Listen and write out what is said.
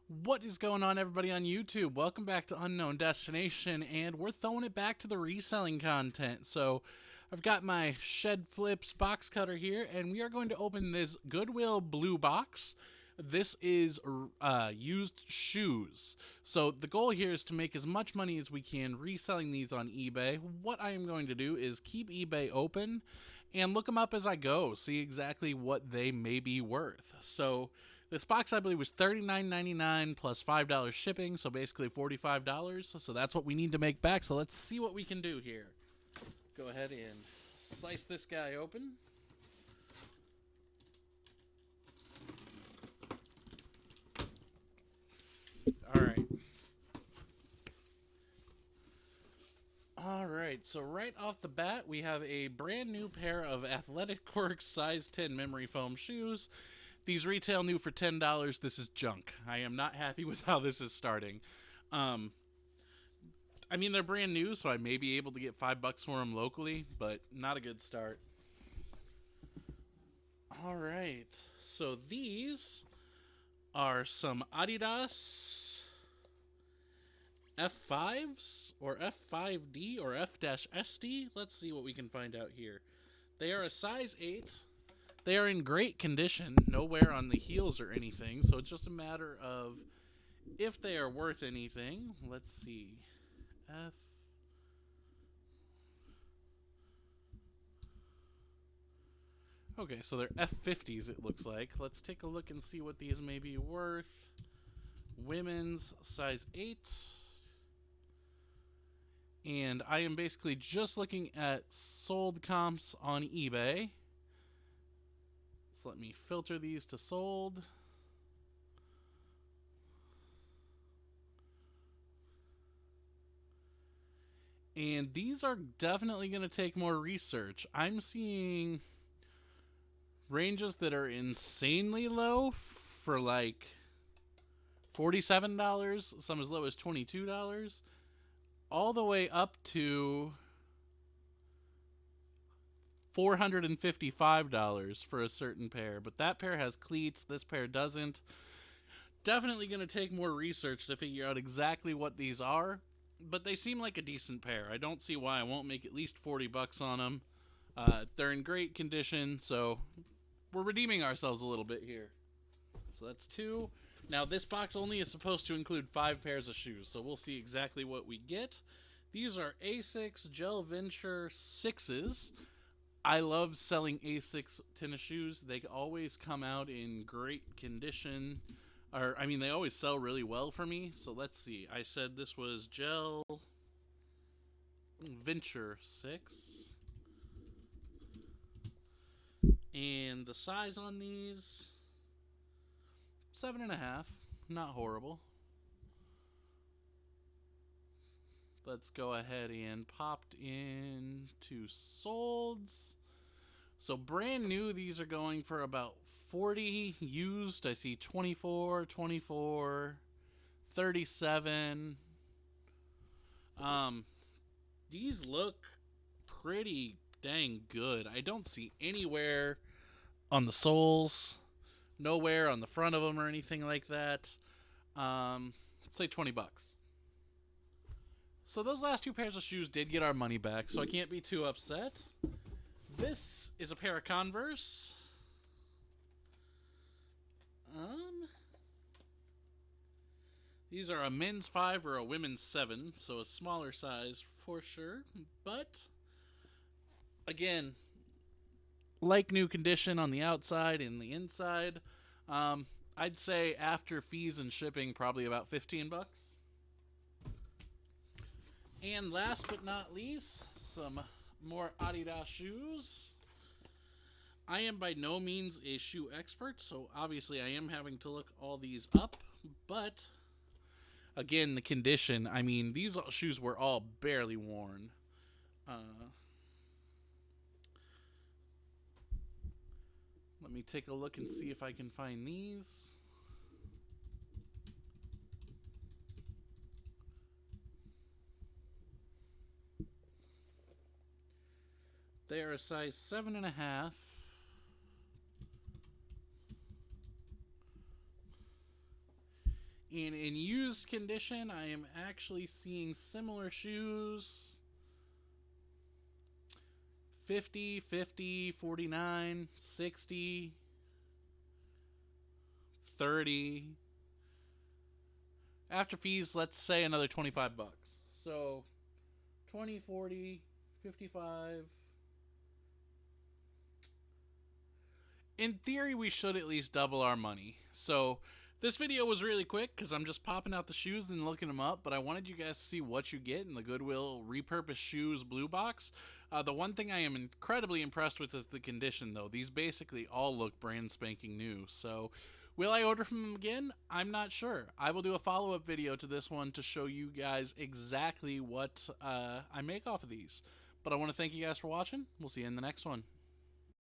What is going on, everybody on YouTube? Welcome back to Unknown Destination, and we're throwing it back to the reselling content. So, I've got my Shed Flips box cutter here, and we are going to open this Goodwill blue box. This is used shoes. So, the goal here is to make as much money as we can reselling these on eBay. What I am going to do is keep eBay open and look them up as I go, see exactly what they may be worth. So, this box, I believe, was $39.99 plus $5 shipping, so basically $45. So that's what we need to make back. So let's see what we can do here. Go ahead and slice this guy open. All right. All right, so right off the bat, we have a brand new pair of Athletic Works size 10 memory foam shoes. These retail new for $10. This is junk. I am not happy with how this is starting. I mean, they're brand new, so I may be able to get $5 for them locally, but not a good start. All right, so these are some Adidas F5s or F5D or F-SD. Let's see what we can find out here. They are a size 8. They are in great condition, no wear on the heels or anything, so it's just a matter of if they are worth anything. Let's see. F. Okay, so they're F50s, it looks like. Let's take a look and see what these may be worth. Women's size 8. And I am basically just looking at sold comps on eBay. So let me filter these to sold. And these are definitely going to take more research. I'm seeing ranges that are insanely low for like $47, some as low as $22, all the way up to $455 for a certain pair. But that pair has cleats, this pair doesn't. Definitely going to take more research to figure out exactly what these are, but they seem like a decent pair. I don't see why I won't make at least $40 on them. They're in great condition, so we're redeeming ourselves a little bit here. So that's 2. Now, this box only is supposed to include 5 pairs of shoes, so we'll see exactly what we get. These are A6 Gel Venture 6s. I love selling A6 tennis shoes. They always come out in great condition. I mean, they always sell really well for me. So let's see. I said this was Gel Venture 6. And the size on these, 7.5. Not horrible. Let's go ahead and popped into solds. So brand new, these are going for about 40. Used, I see 24, 24, 37. These look pretty dang good. I don't see anywhere on the soles, nowhere on the front of them or anything like that. Let's say $20. So those last 2 pairs of shoes did get our money back, so I can't be too upset. This is a pair of Converse. These are a men's 5 or a women's 7, so a smaller size for sure. But, again, like new condition on the outside and the inside. I'd say after fees and shipping, probably about $15. And last but not least, some more Adidas shoes. I am by no means a shoe expert, so obviously I am having to look all these up. But, again, the condition, I mean, these shoes were all barely worn. Let me take a look and see if I can find these. They are a size 7.5. In used condition, I am actually seeing similar shoes. 50, 50, 49, 60, 30. After fees, let's say another 25 bucks. So 20, 40, 55. In theory, we should at least double our money. So this video was really quick because I'm just popping out the shoes and looking them up, but I wanted you guys to see what you get in the Goodwill repurposed shoes blue box. The one thing I am incredibly impressed with is the condition, though. These basically all look brand spanking new. So will I order from them again? I'm not sure. I will do a follow-up video to this one to show you guys exactly what I make off of these. But I want to thank you guys for watching. We'll see you in the next one.